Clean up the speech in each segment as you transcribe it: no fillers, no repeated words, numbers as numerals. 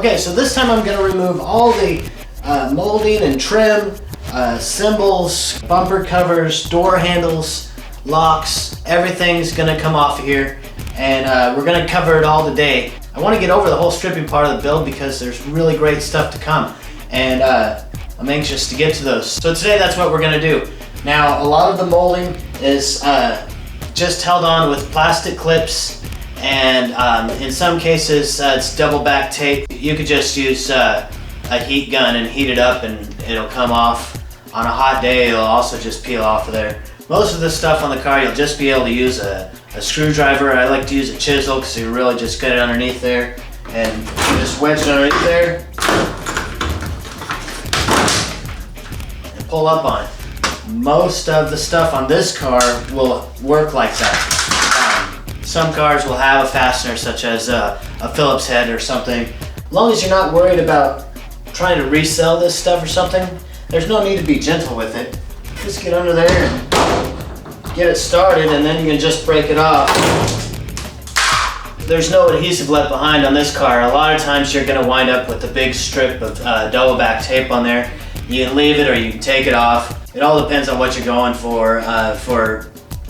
Okay, so this time I'm going to remove all the molding and trim, symbols, bumper covers, door handles, locks. Everything's going to come off here, and we're going to cover it all today. I want to get over the whole stripping part of the build because there's really great stuff to come, and I'm anxious to get to those. So today that's what we're going to do. Now, a lot of the molding is just held on with plastic clips, and in some cases it's double back tape. You could just use a heat gun and heat it up and it'll come off. On a hot day it'll also just peel off of there. Most of the stuff on the car you'll just be able to use a screwdriver. I like to use a chisel because you really just get it underneath there and you just wedge it underneath there and pull up on it. Most of the stuff on this car will work like that. Some cars will have a fastener such as a Phillips head or something. As long as you're not worried about trying to resell this stuff or something, there's no need to be gentle with it. Just get under there and get it started, and then you can just break it off. There's no adhesive left behind on this car. A lot of times you're going to wind up with a big strip of double back tape on there. You can leave it or you can take it off. It all depends on what you're going for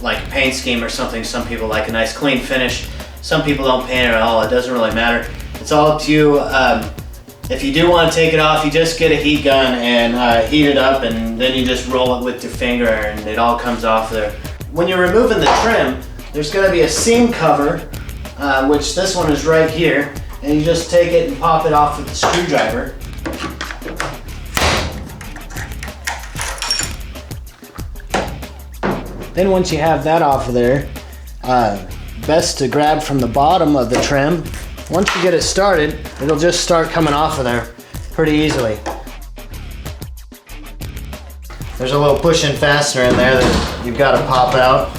like a paint scheme or something. Some people like a nice clean finish. Some people don't paint it at all. It doesn't really matter. It's all up to you. If you do want to take it off, you just get a heat gun and heat it up, and then you just roll it with your finger and it all comes off there. When you're removing the trim, there's going to be a seam cover, which this one is right here, and you just take it and pop it off with the screwdriver. Then once you have that off of there, best to grab from the bottom of the trim. Once you get it started, it'll just start coming off of there pretty easily. There's a little push-in fastener in there that you've got to pop out.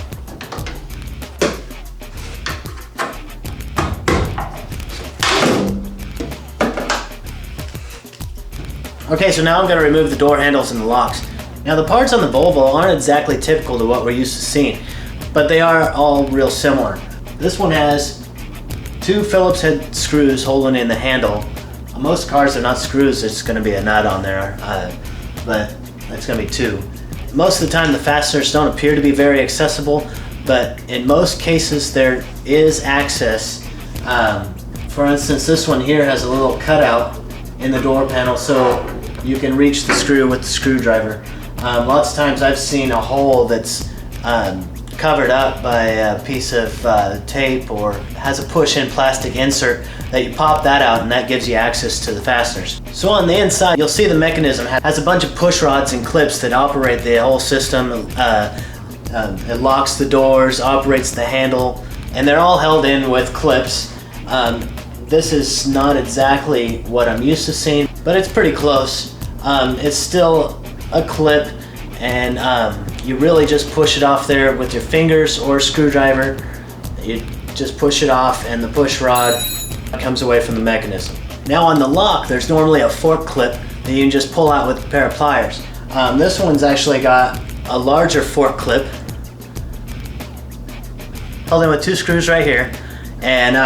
Okay, so now I'm going to remove the door handles and the locks. Now the parts on the Volvo aren't exactly typical to what we're used to seeing, but they are all real similar. This one has 2 Phillips head screws holding in the handle. On most cars they're not screws, it's going to be a nut on there, but it's going to be 2. Most of the time the fasteners don't appear to be very accessible, but in most cases there is access. For instance, this one here has a little cutout in the door panel so you can reach the screw with the screwdriver. Lots of times I've seen a hole that's covered up by a piece of tape or has a push-in plastic insert that you pop that out and that gives you access to the fasteners. So on the inside you'll see the mechanism has a bunch of push rods and clips that operate the whole system. It locks the doors, operates the handle, and they're all held in with clips. This is not exactly what I'm used to seeing, but it's pretty close. It's still a clip, and you really just push it off there with your fingers or a screwdriver. You just push it off and the push rod comes away from the mechanism. Now on the lock there's normally a fork clip that you can just pull out with a pair of pliers. This one's actually got a larger fork clip held in with 2 screws right here, and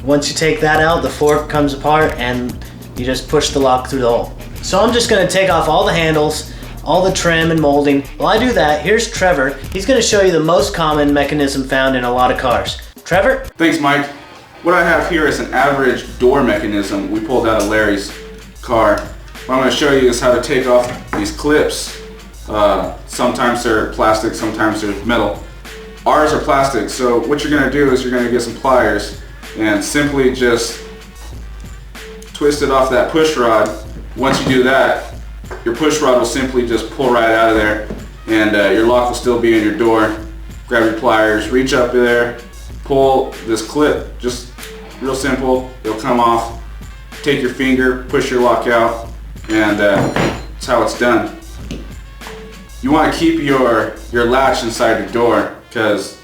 once you take that out the fork comes apart and you just push the lock through the hole. So I'm just going to take off all the handles, all the trim and molding. While I do that, here's Trevor. He's going to show you the most common mechanism found in a lot of cars. Trevor? Thanks, Mike. What I have here is an average door mechanism we pulled out of Larry's car. What I'm going to show you is how to take off these clips. Sometimes they're plastic, sometimes they're metal. Ours are plastic, so what you're going to do is you're going to get some pliers and simply just twist it off that push rod. Once you do that, your push rod will simply just pull right out of there, and your lock will still be in your door. Grab your pliers, reach up there, pull this clip, just real simple, it'll come off. Take your finger, push your lock out, and that's how it's done. You want to keep your latch inside your door because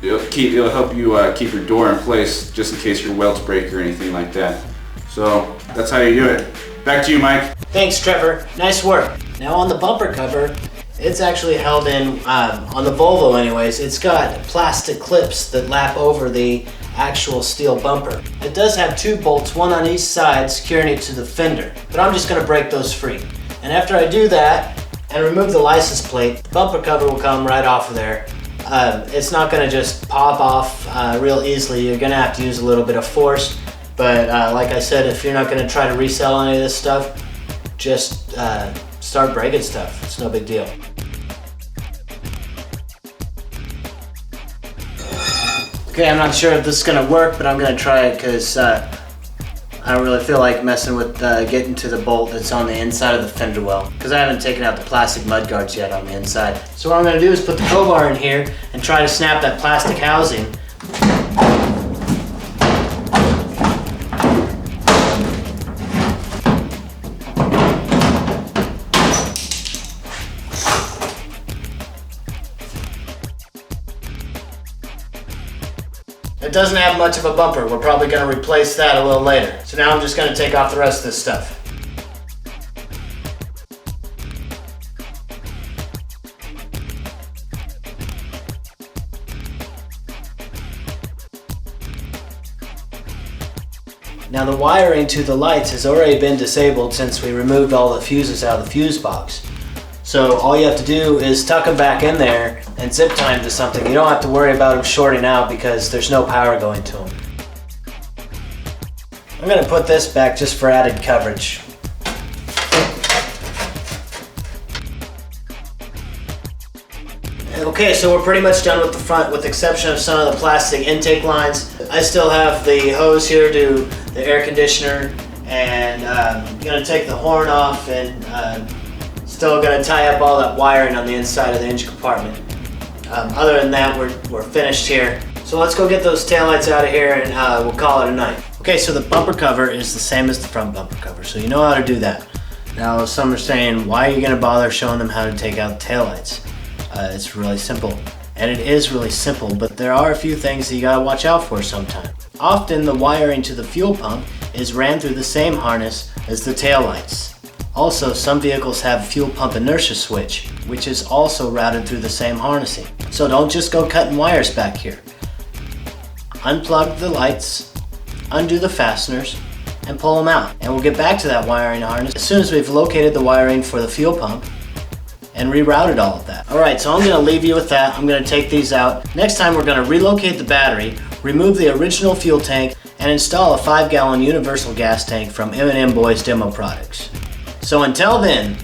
it'll help you keep your door in place just in case your welds break or anything like that. So that's how you do it. Back to you, Mike. Thanks, Trevor. Nice work. Now on the bumper cover, it's actually held in, on the Volvo anyways, it's got plastic clips that lap over the actual steel bumper. It does have 2 bolts, one on each side, securing it to the fender, but I'm just going to break those free. And after I do that and remove the license plate, the bumper cover will come right off of there. It's not going to just pop off real easily. You're going to have to use a little bit of force, but like I said, if you're not going to try to resell any of this stuff, just start breaking stuff. It's no big deal. Okay, I'm not sure if this is going to work, but I'm going to try it because I don't really feel like messing with getting to the bolt that's on the inside of the fender well, because I haven't taken out the plastic mud guards yet on the inside. So what I'm going to do is put the crowbar in here and try to snap that plastic housing. It doesn't have much of a bumper. We're probably going to replace that a little later. So now I'm just going to take off the rest of this stuff. Now the wiring to the lights has already been disabled since we removed all the fuses out of the fuse box. So all you have to do is tuck them back in there and zip tie them to something. You don't have to worry about them shorting out because there's no power going to them. I'm going to put this back just for added coverage. Okay, so we're pretty much done with the front with the exception of some of the plastic intake lines. I still have the hose here to the air conditioner, and I'm going to take the horn off and still going to tie up all that wiring on the inside of the engine compartment. Other than that, we're finished here. So let's go get those taillights out of here and we'll call it a night. Okay, so the bumper cover is the same as the front bumper cover, so you know how to do that. Now some are saying, why are you going to bother showing them how to take out the taillights? It's really simple. And it is really simple, but there are a few things that you gotta watch out for sometimes. Often the wiring to the fuel pump is ran through the same harness as the taillights. Also, some vehicles have fuel pump inertia switch, which is also routed through the same harnessing. So don't just go cutting wires back here. Unplug the lights, undo the fasteners, and pull them out. And we'll get back to that wiring harness as soon as we've located the wiring for the fuel pump and rerouted all of that. Alright, so I'm going to leave you with that. I'm going to take these out. Next time we're going to relocate the battery, remove the original fuel tank, and install a 5-gallon universal gas tank from M&M Boys Demo Products. So until then,